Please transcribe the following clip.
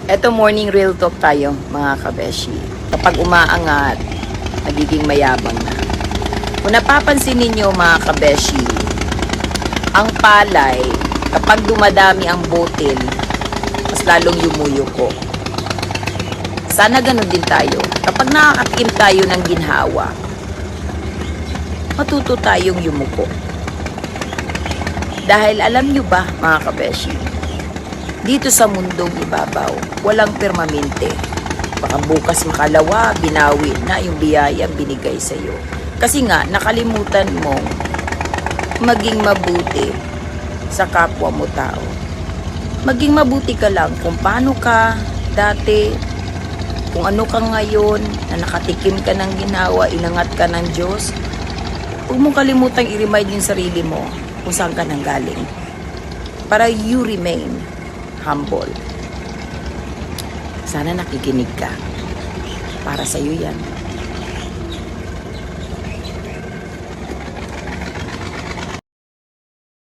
Eto, morning real talk tayo mga kabeshi. Kapag umaangat, nagiging mayabang na. Kung napapansin ninyo mga kabeshi, ang palay, kapag dumadami ang botil, mas lalong yumuyuko. Sana ganun din tayo. Kapag nakakatikim tayo ng ginhawa, matuto tayong yumuko. Dahil alam nyo ba mga kabeshi, dito sa mundong ibabaw, walang permanente. Baka bukas makalawa, binawi na yung biyaya binigay sa'yo. Kasi nga, nakalimutan mong maging mabuti sa kapwa mo tao. Maging mabuti ka lang kung paano ka dati, kung ano ka ngayon, na nakatikim ka ng ginawa, inangat ka ng Diyos. Huwag mong kalimutang i-remind yung sarili mo kung saan ka nanggaling. Para you remain humble. Sana nakikinig ka. Para sa'yo yan.